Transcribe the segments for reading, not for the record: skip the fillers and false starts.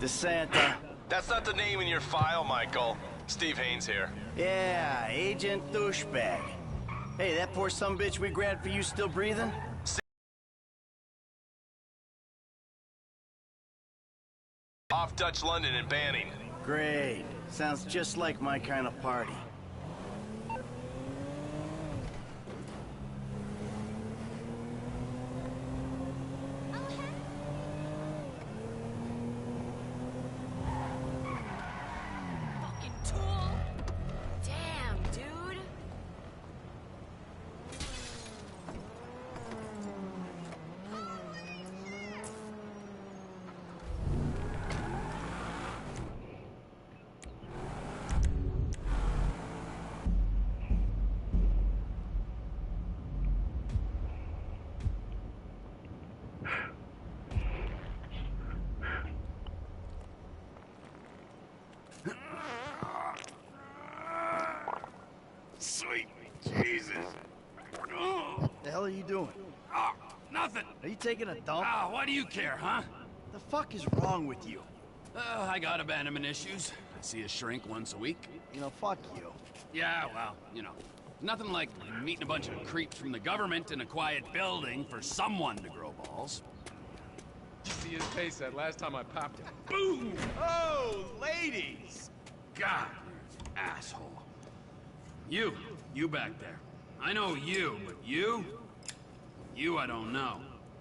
DeSanta. That's not the name in your file, Michael. Steve Haynes here. Yeah, Agent Douchebag. Hey, that poor sumbitch we grabbed for you still breathing? Off Dutch London and Banning. Great. Sounds just like my kind of party. Fucking tool. Damn, dude. Sweet Jesus. Oh, The hell are you doing? nothing. Are you taking a dump? Why do you care, huh? The fuck is wrong with you? I got abandonment issues. I see a shrink once a week. You know, fuck you. Yeah, well, nothing like meeting a bunch of creeps from the government in a quiet building for someone to grow balls. See his face that last time I popped him. Boom! Oh, ladies! God, you asshole. You back there. I know you, but you I don't know.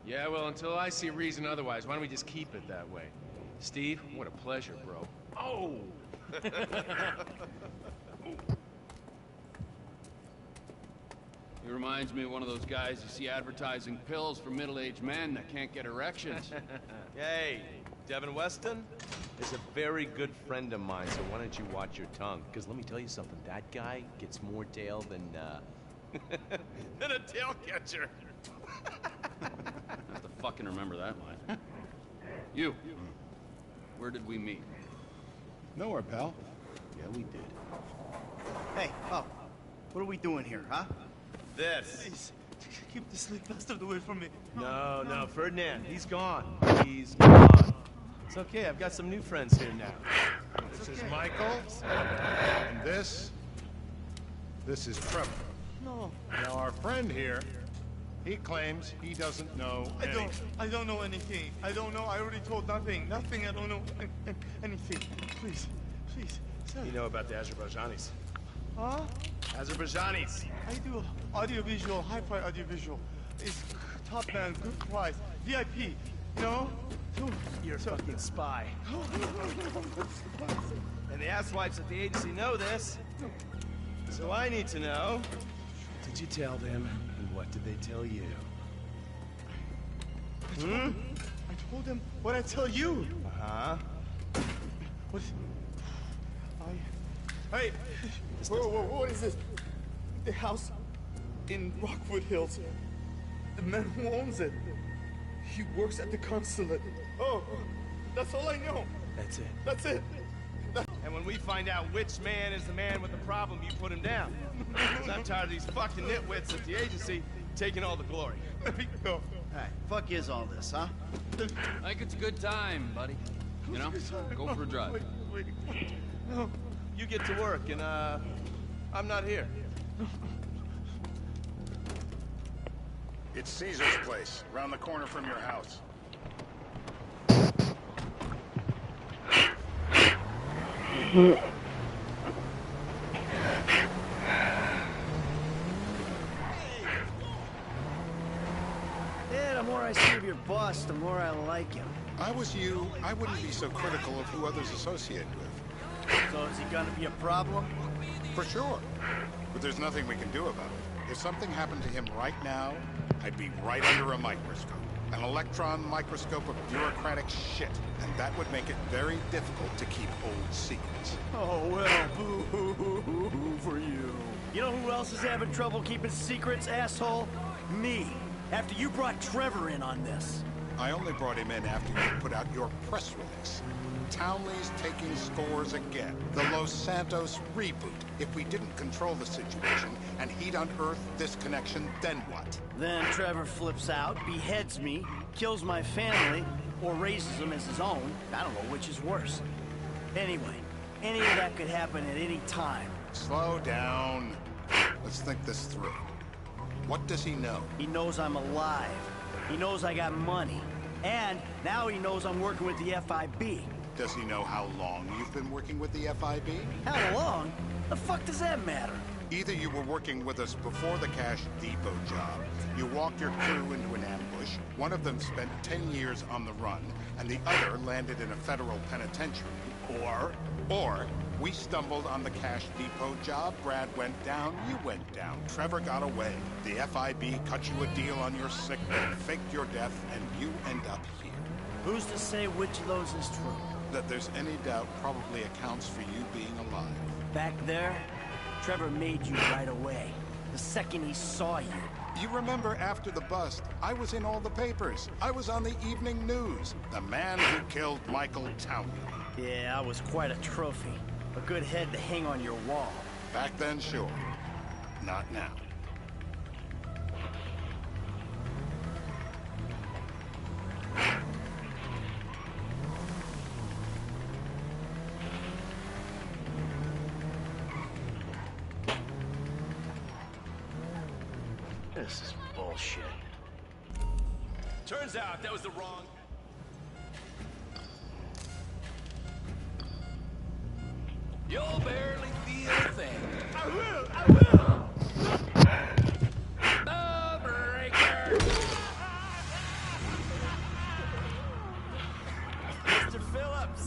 Yeah, well, until I see reason otherwise, why don't we just keep it that way? Steve, what a pleasure, bro. Oh! He reminds me of one of those guys you see advertising pills for middle-aged men that can't get erections. Hey, Devin Weston is a very good friend of mine, so why don't you watch your tongue? Because let me tell you something, that guy gets more tail than, than a tail catcher. I have to fucking remember that line. You, where did we meet? Nowhere, pal. Yeah, we did. Hey, what are we doing here, huh? This. Please, keep the sleep bastard away from me. No, Ferdinand, he's gone. He's gone. It's okay, I've got some new friends here now. This is Michael, and this is Trevor. No, Now, our friend here, he claims he doesn't know anything. I don't know anything. I don't know. I already told nothing. Nothing. I don't know anything. Please, sir. You know about the Azerbaijanis? Huh? Azerbaijanis. I do audiovisual, hi-fi audiovisual. It's top man, good price, VIP. No? You're a fucking spy. And the asswipes at the agency know this. So I need to know, did you tell them, and what did they tell you? I told them what I tell you. Uh-huh. What? Hey! Whoa, what is this? The house in Rockwood Hills. The man who owns it. He works at the consulate. Oh, that's all I know. That's it. That's it. And when we find out which man is the man with the problem, you put him down. 'Cause I'm tired of these fucking nitwits at the agency taking all the glory. Let me go. Hey, fuck is all this, huh? I think it's a good time, buddy. You know, go for a drive. Wait. No. You get to work, and, I'm not here. It's Caesar's place, around the corner from your house. Yeah, the more I see of your boss, the more I like him. I was you, I wouldn't be so critical of who others associate with. So is he gonna be a problem? For sure. But there's nothing we can do about it. If something happened to him right now, I'd be right under a microscope. An electron microscope of bureaucratic shit. And that would make it very difficult to keep old secrets. Oh, well, boo-hoo-hoo-hoo for you. You know who else is having trouble keeping secrets, asshole? Me. After you brought Trevor in on this. I only brought him in after you put out your press release. Townley's taking scores again. The Los Santos reboot. If we didn't control the situation and he'd unearthed this connection, then what? Then Trevor flips out, beheads me, kills my family, or raises them as his own. I don't know which is worse. Anyway, any of that could happen at any time. Slow down. Let's think this through. What does he know? He knows I'm alive. He knows I got money. And now he knows I'm working with the FIB. Does he know how long you've been working with the FIB? How long? The fuck does that matter? Either you were working with us before the Cash Depot job, you walked your crew into an ambush, one of them spent 10 years on the run, and the other landed in a federal penitentiary. Or we stumbled on the Cash Depot job, Brad went down, you went down, Trevor got away. The FIB cut you a deal on your sick bed, faked your death, and you end up here. Who's to say which of those is true? That there's any doubt probably accounts for you being alive. Back there, Trevor made you right away. The second he saw you. You remember after the bust, I was in all the papers. I was on the evening news. The man who killed Michael Townley. Yeah, I was quite a trophy. A good head to hang on your wall. Back then, sure. Not now. This is bullshit. Turns out that was the wrong... You'll barely feel a thing. I will! The breaker! Mr. Phillips!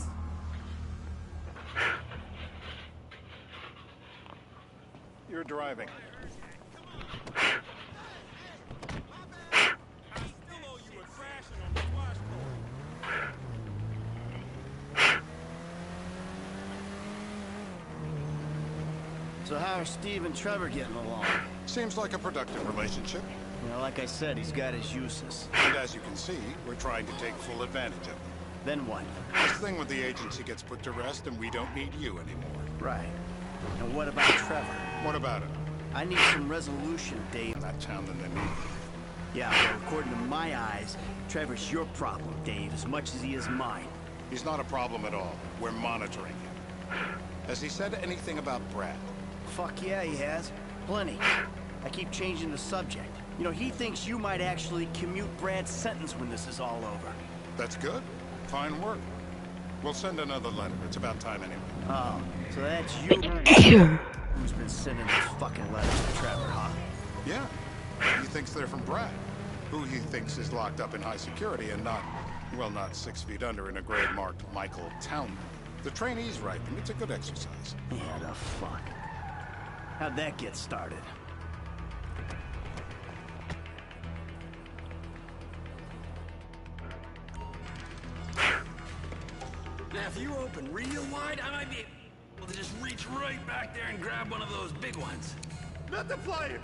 You're driving. So how are Steve and Trevor getting along? Seems like a productive relationship. You know, like I said, he's got his uses. And as you can see, we're trying to take full advantage of them. Then what? This thing with the agency gets put to rest and we don't need you anymore. Right. And what about Trevor? What about it? I need some resolution, Dave. In that town than they need. Yeah, well, according to my eyes, Trevor's your problem, Dave, as much as he is mine. He's not a problem at all. We're monitoring him. Has he said anything about Brad? Fuck yeah, he has. Plenty. I keep changing the subject. You know, he thinks you might actually commute Brad's sentence when this is all over. That's good. Fine work. We'll send another letter. It's about time anyway. Oh, so that's you who's been sending those fucking letters to Trevor, huh? Yeah. He thinks they're from Brad, who he thinks is locked up in high security and not, well, not 6 feet under in a grave marked Michael Townley. The trainee's right, and it's a good exercise. Yeah, the fuck. How'd that get started? Now, if you open real wide, I might be able to just reach right back there and grab one of those big ones. Not the flyers!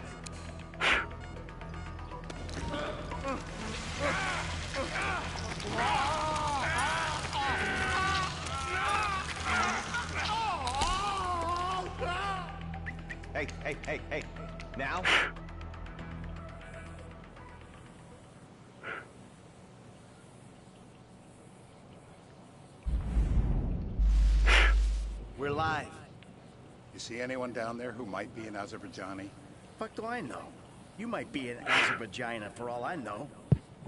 Hey. Now? We're live. You see anyone down there who might be an Azerbaijani? Fuck do I know? You might be an Azerbaijana for all I know.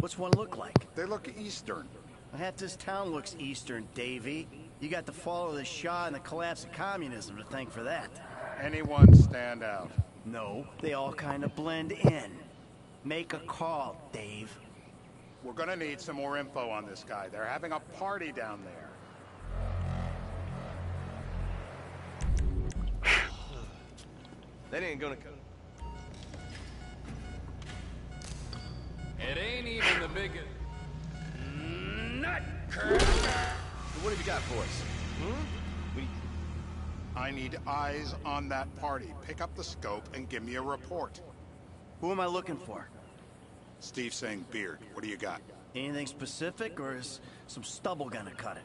What's one look like? They look Eastern. Half this town looks Eastern, Davy. You got the fall of the Shah and the collapse of communism to thank for that. Anyone stand out? No, they all kind of blend in. Make a call, Dave. We're gonna need some more info on this guy. They're having a party down there. That ain't gonna cut. It ain't even the biggest nutcracker. So what have you got for us? I need eyes on that party. Pick up the scope and give me a report. Who am I looking for? Steve saying beard. What do you got? Anything specific, or is some stubble gonna cut it?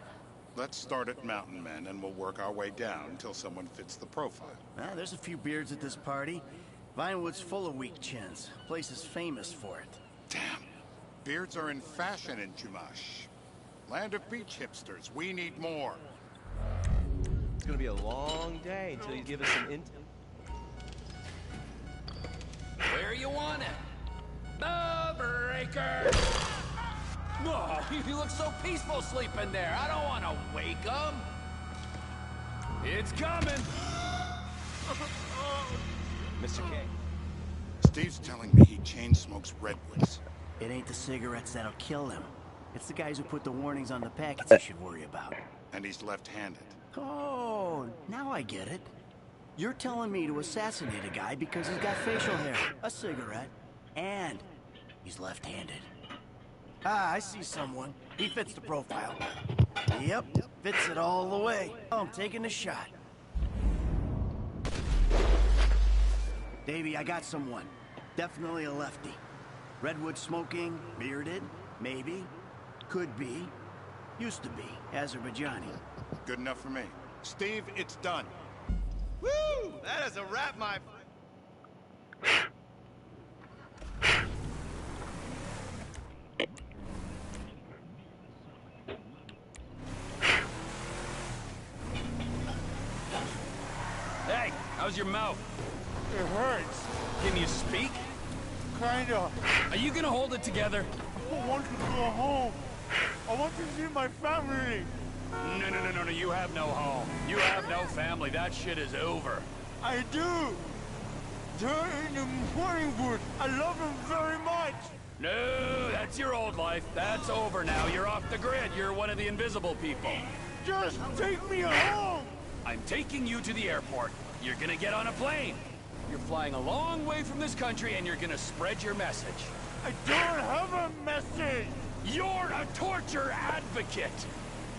Let's start at Mountain Men and we'll work our way down until someone fits the profile. There's a few beards at this party. Vinewood's full of weak chins. Place is famous for it. Damn. Beards are in fashion in Chumash. Land of beach hipsters. We need more. It's gonna be a long day until you give us some int. Where you want it? The breaker! No, you look so peaceful sleeping there. I don't want to wake him. It's coming. Mr. King. Steve's telling me he chain smokes redwoods. It ain't the cigarettes that'll kill him. It's the guys who put the warnings on the packets he should worry about. And he's left-handed. Oh, now I get it. You're telling me to assassinate a guy because he's got facial hair, a cigarette, and he's left-handed. Ah, I see someone. He fits the profile. Yep, fits it all the way. Oh, I'm taking the shot. Davey, I got someone. Definitely a lefty. Redwood smoking, bearded, maybe, could be, used to be, Azerbaijani. Good enough for me. Steve, it's done. Woo! That is a wrap, my Hey, how's your mouth? It hurts. Can you speak? Kinda. Are you gonna hold it together? I want to go home. I want to see my family. No, you have no home. You have no family. That shit is over. I do. They're in the morning wood. I love them very much. No, that's your old life. That's over now. You're off the grid. You're one of the invisible people. Just take me home. I'm taking you to the airport. You're gonna get on a plane. You're flying a long way from this country and you're gonna spread your message. I don't have a message. You're a torture advocate.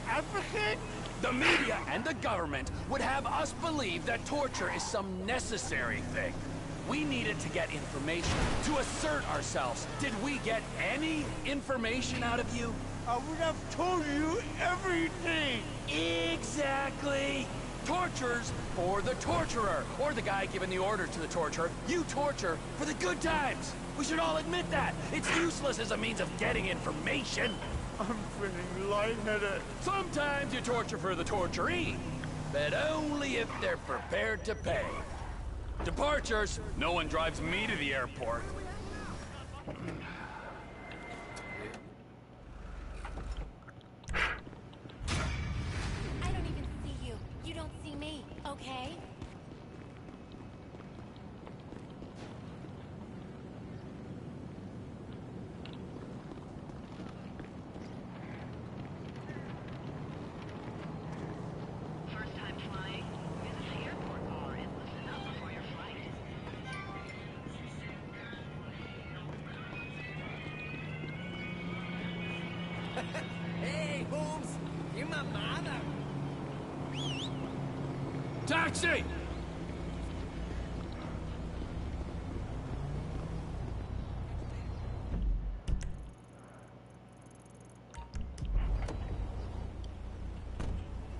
Advocate? The media and the government would have us believe that torture is some necessary thing. We needed to get information, to assert ourselves. Did we get any information out of you? I would have told you everything. Exactly. Torture's for the torturer, or the guy giving the order to the torturer. You torture for the good times. We should all admit that. It's useless as a means of getting information. I'm feeling lightheaded. Sometimes you torture for the torturee, but only if they're prepared to pay. Departures. No one drives me to the airport. I don't even see you. You don't see me, okay? First time flying? Visit the airport bar and listen up before your flight. Hey, Holmes! You're my mother! Taxi!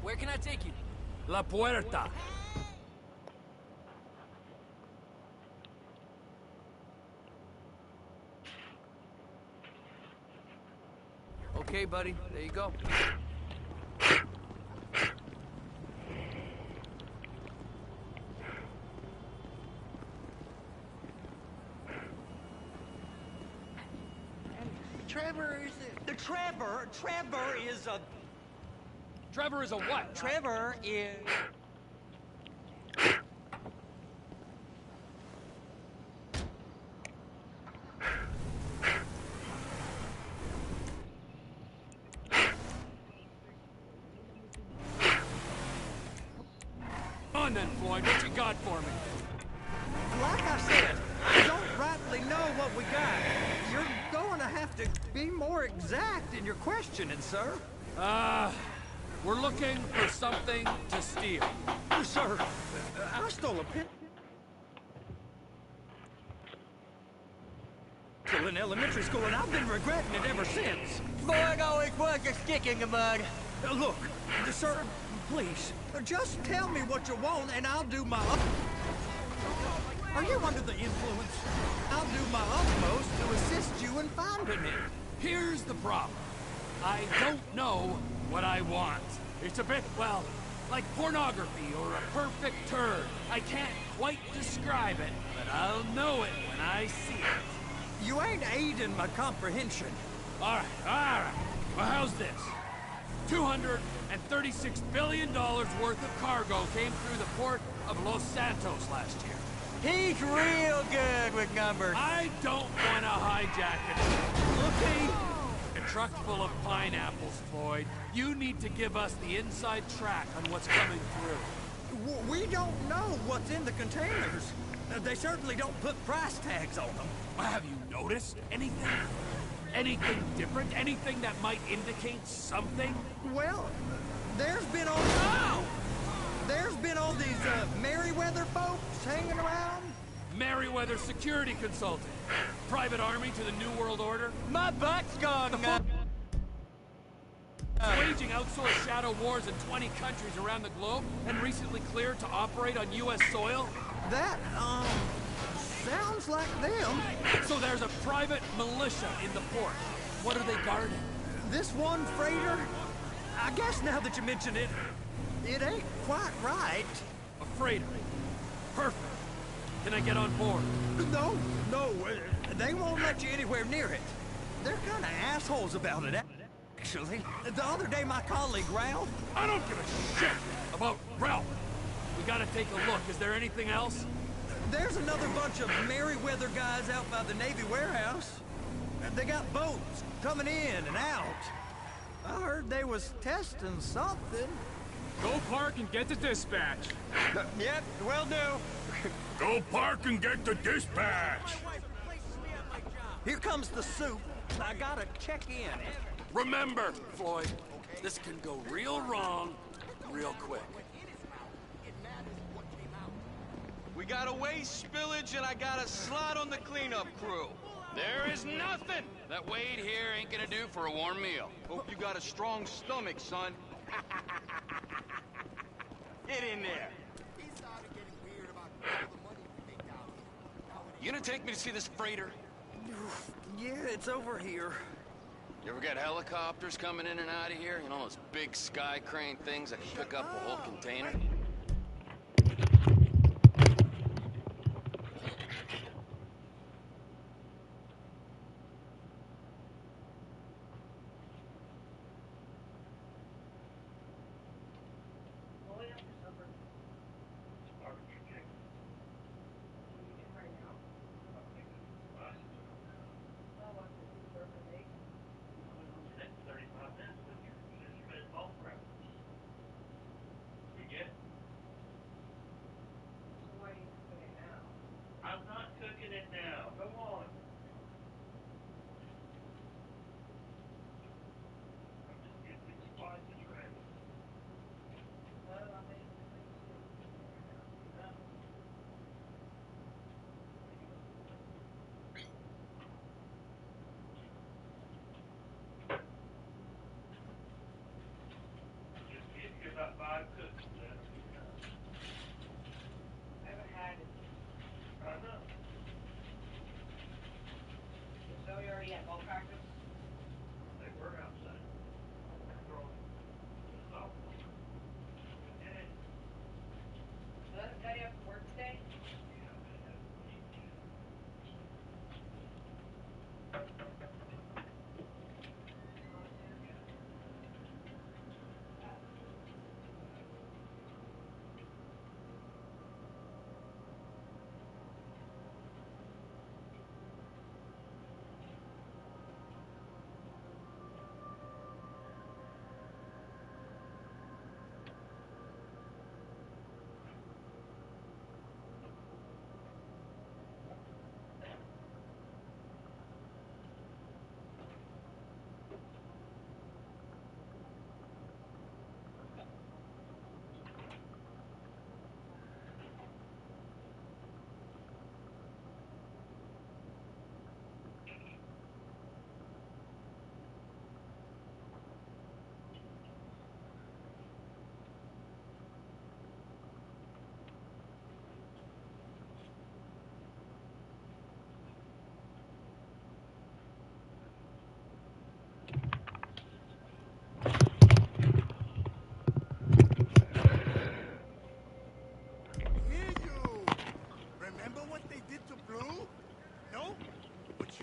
Where can I take you? La Puerta. Okay, buddy. There you go. Trevor is Trevor is a Trevor is a what? Trevor is On then, Floyd. What you got for me? like I said, I don't rightly know what we got. You're going to have to be more exact in your questioning, sir. We're looking for something to steal. Sir, I stole a pen. In elementary school, and I've been regretting it ever since. Boy, always was a stick in the mud. Look, sir, please, just tell me what you want, and I'll do my Are you under the influence? I'll do my utmost to assist you in finding it. Here's the problem. I don't know what I want. It's a bit, well, like pornography or a perfect turd. I can't quite describe it, but I'll know it when I see it. You ain't aiding my comprehension. All right. Well, how's this? $236 billion worth of cargo came through the port of Los Santos last year. He's real good with numbers. I don't want to hijack it. Okay? A truck full of pineapples, Floyd. You need to give us the inside track on what's coming through. We don't know what's in the containers. They certainly don't put price tags on them. Have you noticed anything? Anything different? Anything that might indicate something? Well, there's been all these Merryweather folks hanging around. Merryweather security consultant. Private army to the New World Order. My butt's gone. Waging outsourced shadow wars in 20 countries around the globe and recently cleared to operate on U.S. soil. That, sounds like them. So there's a private militia in the port. What are they guarding? This one freighter? I guess now that you mention it, it ain't quite right. A freighter. Perfect. Can I get on board? No, they won't let you anywhere near it. They're kind of assholes about it, actually. The other day, my colleague, Ralph... I don't give a shit about Ralph. We gotta take a look. Is there anything else? There's another bunch of Merryweather guys out by the Navy warehouse. They got boats coming in and out. I heard they was testing something. Go park and get the dispatch. Yep, will do. Go park and get the dispatch. Here comes the soup. I gotta check in. Remember, Floyd, this can go real wrong real quick. We got a waste spillage and I got a slot on the cleanup crew. There is nothing that Wade here ain't gonna do for a warm meal. Hope you got a strong stomach, son. Get in there. You gonna take me to see this freighter? Yeah, it's over here. You ever got helicopters coming in and out of here? You know, those big sky crane things that can pick up a whole container?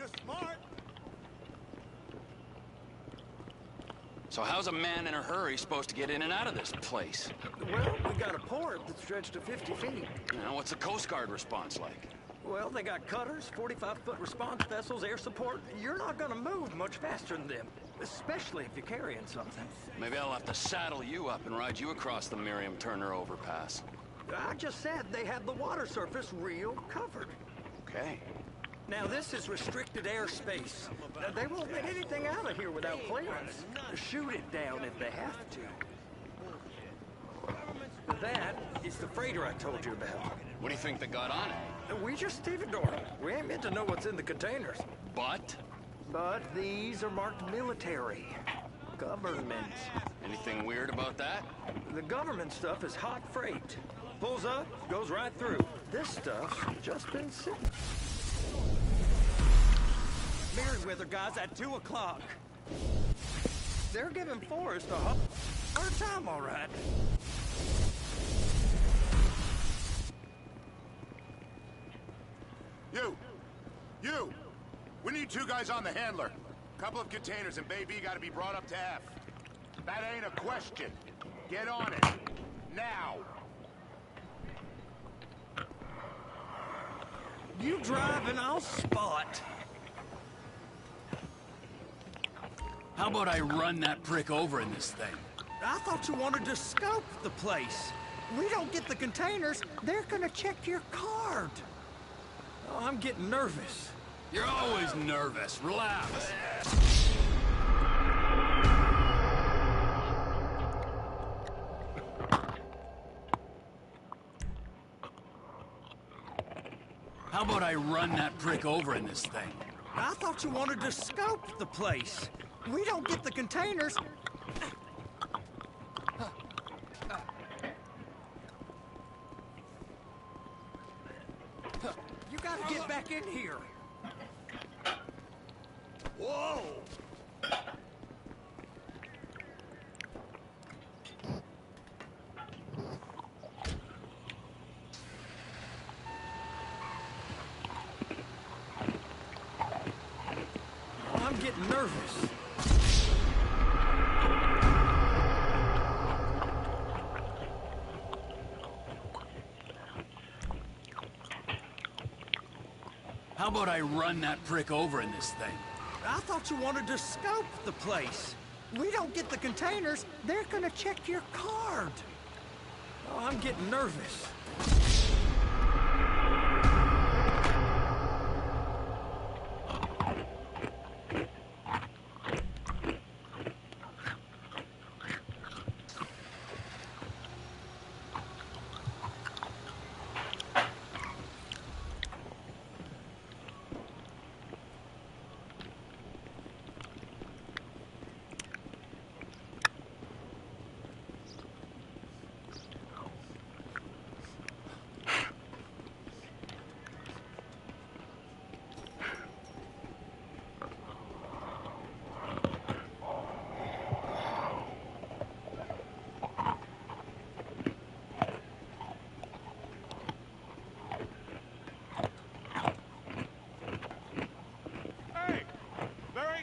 You're smart. So how's a man in a hurry supposed to get in and out of this place? Well, we got a port that stretched to 50 feet. Now, what's the Coast Guard response like? Well, they got cutters, 45-foot response vessels, air support. You're not gonna move much faster than them, especially if you're carrying something. Maybe I'll have to saddle you up and ride you across the Miriam Turner overpass. I just said they had the water surface real covered. Okay. Now, this is restricted airspace. They won't let anything out of here without clearance. Shoot it down if they have to. That is the freighter I told you about. What do you think they got on it? We just stevedored them. We ain't meant to know what's in the containers. But? But these are marked military. Government. Anything weird about that? The government stuff is hot freight. Pulls up, goes right through. This stuff's just been sitting. Merriweather guys at 2 o'clock. They're giving Forrest a hard time, all right. You! We need 2 guys on the handler. Couple of containers and Bay B gotta be brought up to F. That ain't a question. Get on it. Now! You drive and I'll spot. How about I run that prick over in this thing? I thought you wanted to scope the place. We don't get the containers, they're gonna check your card. Oh, I'm getting nervous. You're always nervous. Relax. How about I run that prick over in this thing? I thought you wanted to scope the place. We don't get the containers. You gotta get back in here. Whoa! I'm getting nervous. How about I run that prick over in this thing? I thought you wanted to scope the place. We don't get the containers, they're gonna check your card. Oh, I'm getting nervous.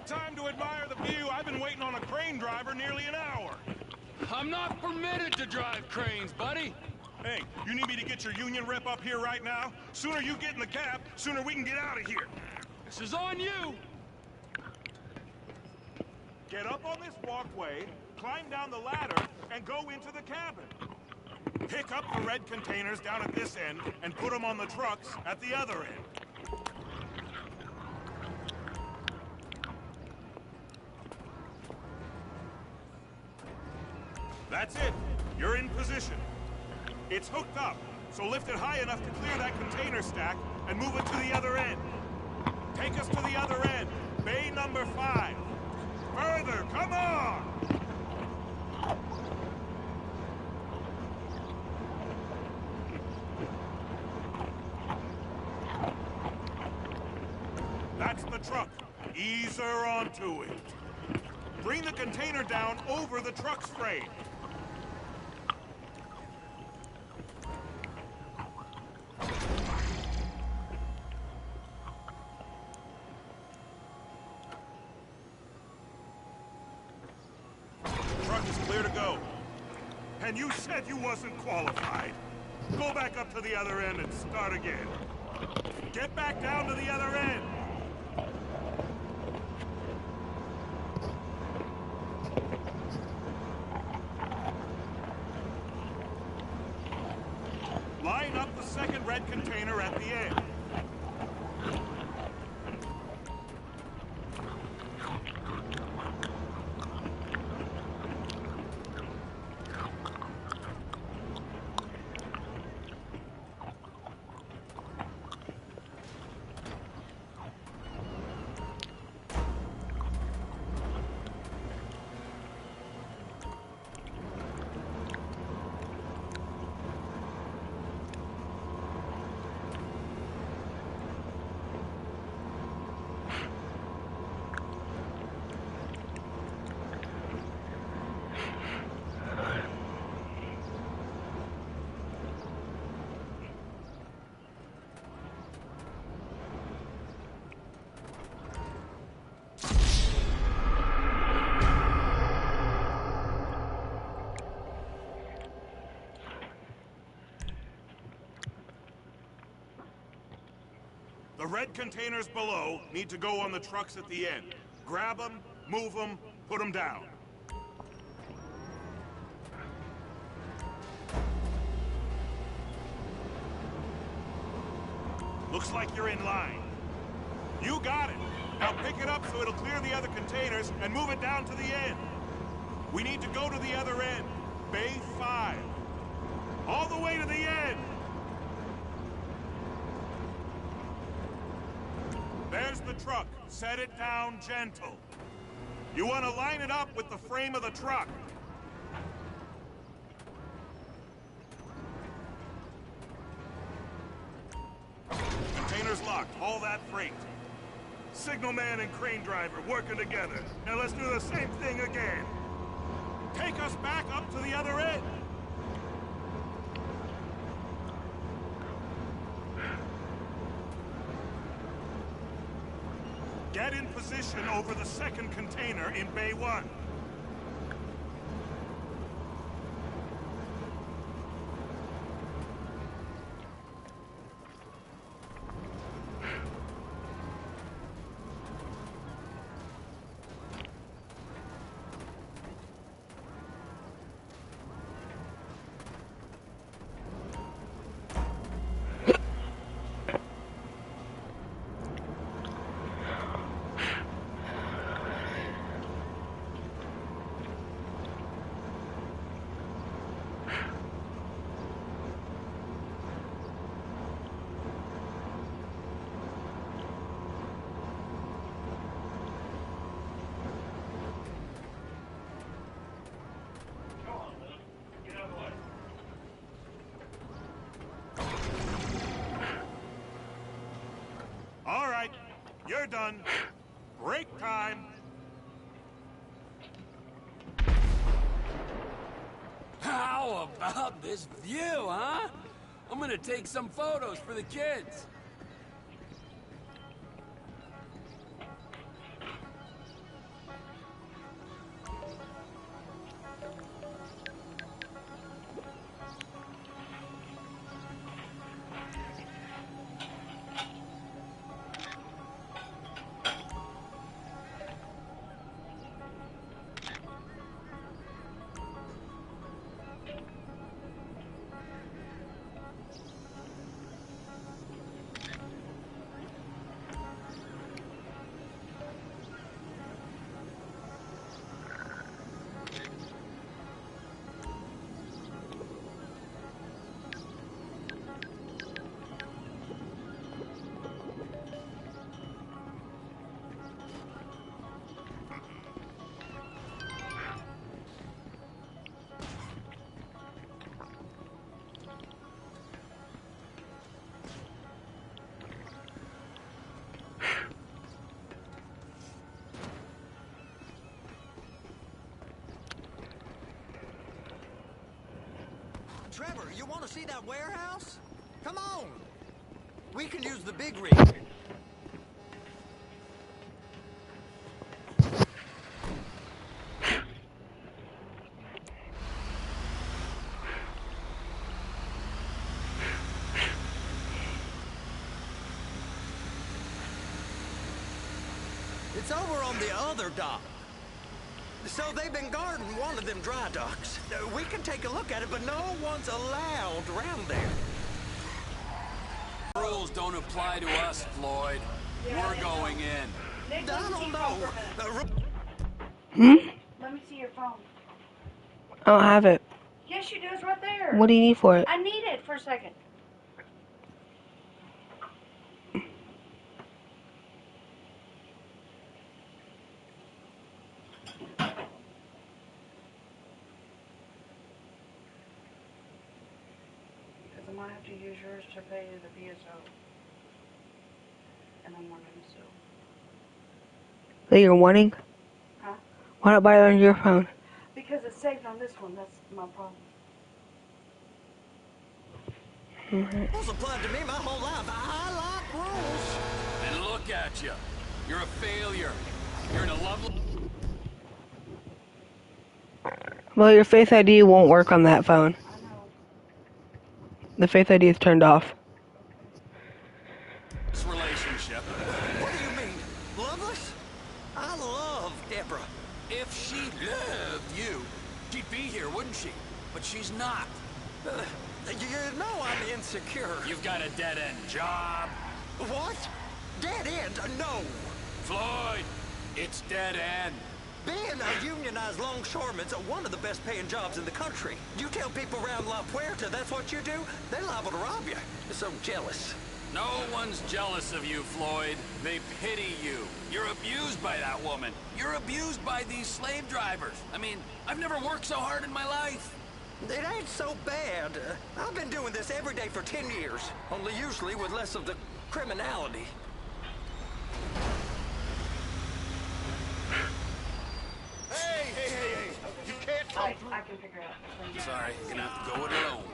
Time to admire the view. I've been waiting on a crane driver nearly an hour. I'm not permitted to drive cranes, buddy. Hey, you need me to get your union rep up here right now? Sooner you get in the cab, sooner we can get out of here. This is on you. Get up on this walkway, climb down the ladder, and go into the cabin. Pick up the red containers down at this end and put them on the trucks at the other end. That's it. You're in position. It's hooked up, so lift it high enough to clear that container stack and move it to the other end. Take us to the other end, bay number 5. Further, come on! That's the truck. Ease her onto it. Bring the container down over the truck's frame. And you said you wasn't qualified. Go back up to the other end and start again. Get back down to the other end. Line up the second red container at the end. The red containers below need to go on the trucks at the end. Grab them, move them, put them down. Looks like you're in line. You got it. Now pick it up so it'll clear the other containers and move it down to the end. We need to go to the other end. Bay 5. All the way to the end. There's the truck. Set it down gentle. You want to line it up with the frame of the truck. Container's locked. Haul that freight. Signalman and crane driver working together. Now let's do the same thing again. Take us back up to the other end. Get in position over the second container in Bay 1. All right, you're done. Break time. How about this view, huh? I'm gonna take some photos for the kids. Trevor, you want to see that warehouse? Come on. We can use the big rig. It's over on the other dock. So they've been guarding one of them dry docks. We can take a look at it, but no one's allowed around there. Rules don't apply to us, Floyd. We're going in. I don't know. Let me see your phone. I don't have it. Yes, you do. It's right there. What do you need for it? I need it for a second. Because I might have to use yours to pay the ps4. And I'm wanting to sue. That you're wanting? Huh? Why not buy it on your phone? Because it's saved on this one. That's my problem. Rules applied to me my whole life. I like rules. And look at you. You're a failure. You're in a lovely... Well, your Face ID won't work on that phone. The Face ID is turned off. This relationship. What do you mean? Loveless? I love Deborah. If she loved you, she'd be here, wouldn't she? But she's not. You know I'm insecure. You've got a dead-end job. What? Dead end? No. Floyd, it's dead end. Being a unionized longshoreman's one of the best paying jobs in the country. You tell people around La Puerta that's what you do, they're liable to rob you. They're so jealous. No one's jealous of you, Floyd. They pity you. You're abused by that woman. You're abused by these slave drivers. I mean, I've never worked so hard in my life. It ain't so bad. I've been doing this every day for 10 years, only usually with less of the criminality. Hey! You can't come through. I can figure it out. Sorry, you're gonna have to go it alone.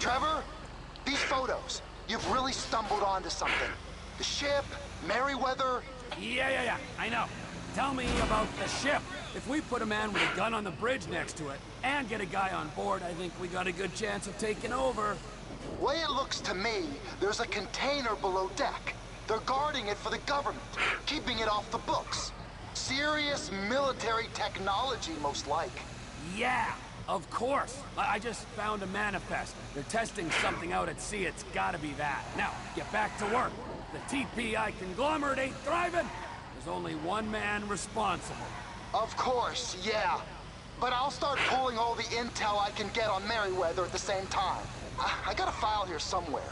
Trevor, these photos, you've really stumbled onto something. The ship, Merryweather. Yeah, I know. Tell me about the ship. If we put a man with a gun on the bridge next to it and get a guy on board, I think we got a good chance of taking over. Way it looks to me, there's a container below deck. They're guarding it for the government, keeping it off the books. Serious military technology, most like. Yeah, of course. I just found a manifest. They're testing something out at sea. It's gotta be that. Now, get back to work. The TPI conglomerate ain't thriving. There's only one man responsible. Of course, yeah. But I'll start pulling all the intel I can get on Merryweather at the same time. I got a file here somewhere.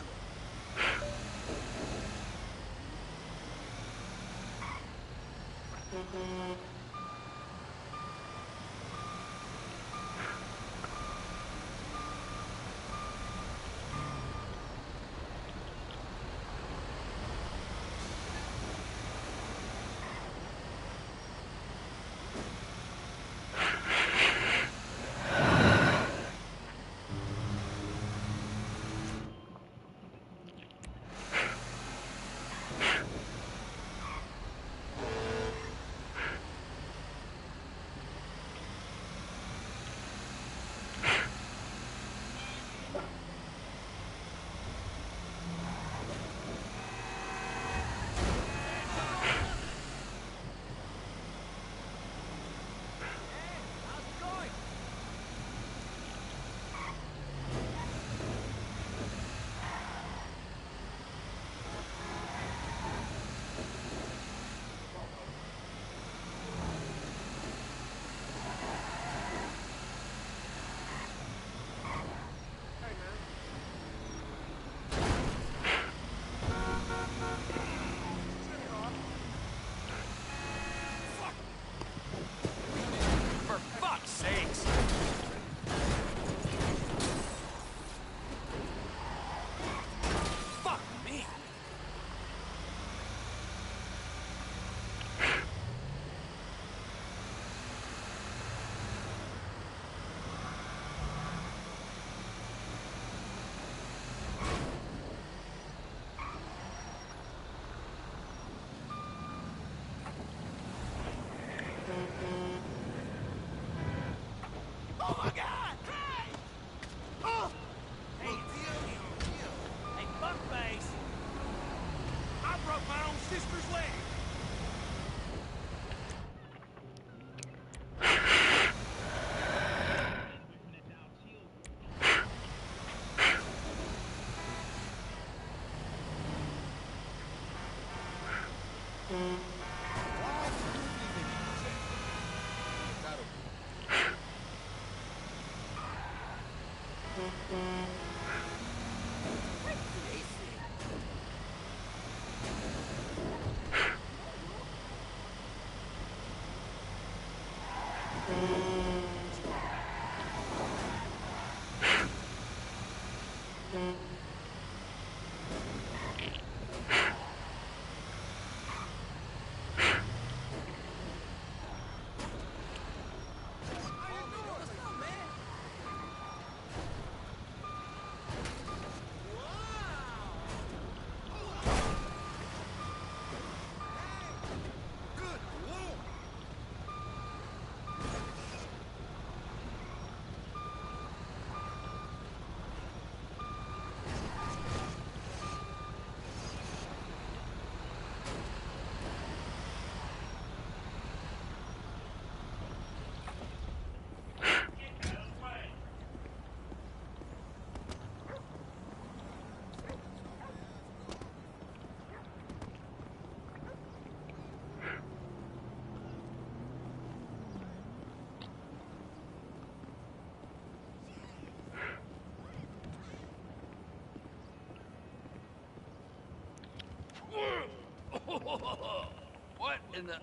What in the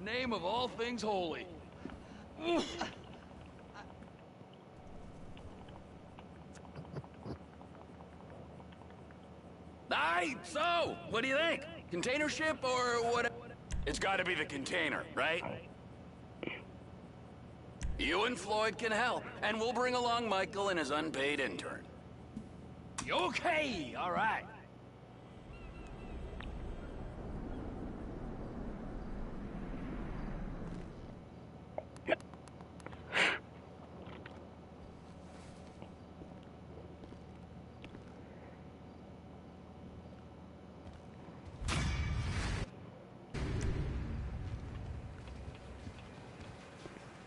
name of all things holy? Aye, so, what do you think? Container ship or what? It's gotta be the container, right? You and Floyd can help, and we'll bring along Michael and his unpaid intern. Okay, all right.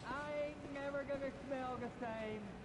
I ain't never gonna smell the same.